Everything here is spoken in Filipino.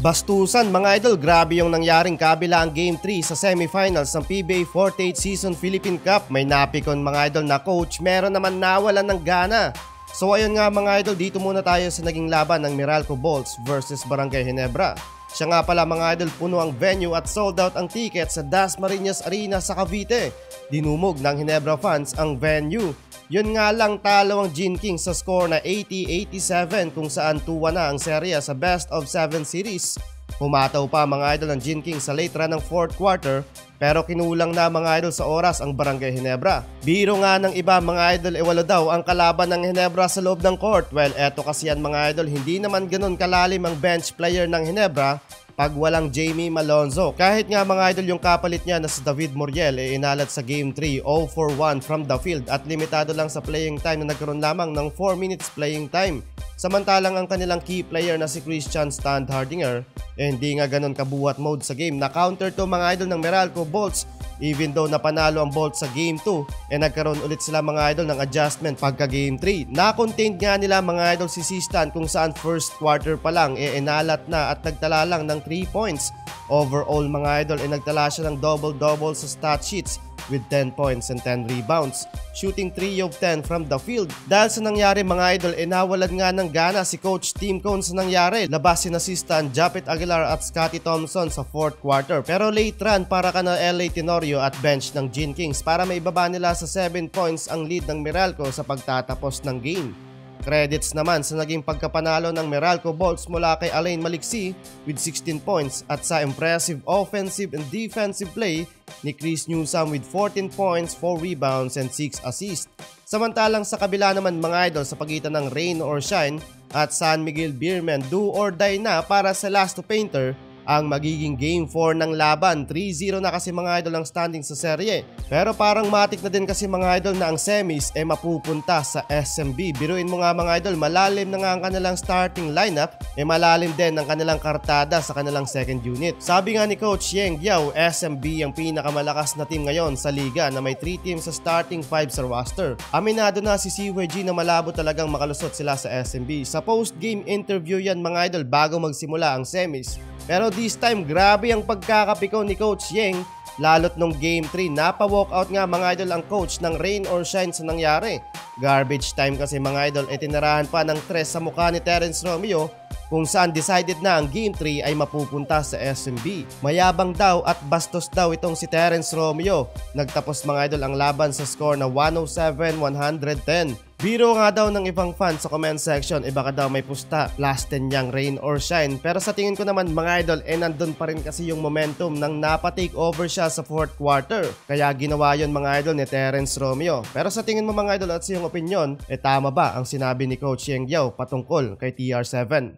Bastusan mga idol, grabe yung nangyaring kabila ang Game 3 sa semifinals ng PBA 48 Season Philippine Cup. May napikon mga idol na coach, meron naman nawalan ng gana. So ayun nga mga idol, dito muna tayo sa naging laban ng Meralco Bolts versus Barangay Ginebra. Siya nga pala mga idol, puno ang venue at sold out ang ticket sa Dasmariñas Arena sa Cavite. Dinumog ng Ginebra fans ang venue. Yun nga lang, talo ang Gin King sa score na 80-87 kung saan 2-1 na ang serya sa best of 7 series. Humataw pa mga idol ng Gin King sa late run ng 4th quarter pero kinulang na mga idol sa oras ang Barangay Ginebra. Biro nga ng iba mga idol, walo daw ang kalaban ng Ginebra sa loob ng court. Well, eto kasi yan mga idol, hindi naman ganun kalalim ang bench player ng Ginebra pag walang Jamie Malonzo. Kahit nga mga idol yung kapalit niya na si David Muriel inalat sa Game 3 0 for 1 from the field at limitado lang sa playing time na nagkaroon lamang ng 4 minutes playing time. Samantalang ang kanilang key player na si Christian Standhardinger hindi nga ganun kabuhat mode sa game. Na counter to mga idol ng Meralco Bolts. Even though napanalo ang Bolts sa Game 2 nagkaroon ulit sila mga idol ng adjustment pagka Game 3. Na-contained nga nila mga idol si Sistan kung saan first quarter pa lang inalat na at nagtala lang ng 3 points. Overall mga idol nagtala siya ng double-double sa stat sheets with 10 points and 10 rebounds, shooting 3 of 10 from the field. Dahil sa nangyari mga idol, nawalan nga ng gana si Coach Tim Cone sa nangyari. Labasin na assistant Japet Aguilar at Scotty Thompson sa 4th quarter. Pero late run para ka na LA Tenorio at bench ng Gin Kings para maibaba nila sa 7 points ang lead ng Meralco sa pagtatapos ng game. Credits naman sa naging pagkapanalo ng Meralco Bolts mula kay Alain Maliksi with 16 points at sa impressive offensive and defensive play ni Chris Newsome with 14 points, 4 rebounds and 6 assists. Samantalang sa kabila naman mga idol, sa pagitan ng Rain or Shine at San Miguel Beermen, do or die na para sa last to painter ang magiging Game 4 ng laban. 3-0 na kasi mga idol ang standing sa serye. Pero parang matik na din kasi mga idol na ang semis mapupunta sa SMB. Biruin mo nga mga idol, malalim na nga ang kanilang starting lineup, malalim din ang kanilang kartada sa kanilang second unit. Sabi nga ni Coach Yeng Giao, SMB ang pinakamalakas na team ngayon sa liga na may 3 teams sa starting 5 sa roster. Aminado na si CYG na malabo talagang makalusot sila sa SMB. Sa post-game interview yan mga idol bago magsimula ang semis. Pero this time, grabe ang pagkakapiko ni Coach Yeng. Lalot nung Game 3, napa-walkout nga mga idol ang coach ng Rain or Shine sa nangyari. Garbage time kasi mga idol, tinarahan pa ng tres sa mukha ni Terence Romeo kung saan decided na ang Game 3 ay mapupunta sa SMB. Mayabang daw at bastos daw itong si Terence Romeo. Nagtapos mga idol ang laban sa score na 107-110. Biro nga daw ng ibang fans sa comment section, baka daw may pusta, last 10 yang Rain or Shine. Pero sa tingin ko naman mga idol, nandun pa rin kasi yung momentum nang napa-take over siya sa 4th quarter. Kaya ginawa yon mga idol ni Terence Romeo. Pero sa tingin mo mga idol at sa iyong opinion, tama ba ang sinabi ni Coach Yeng Giao patungkol kay TR7?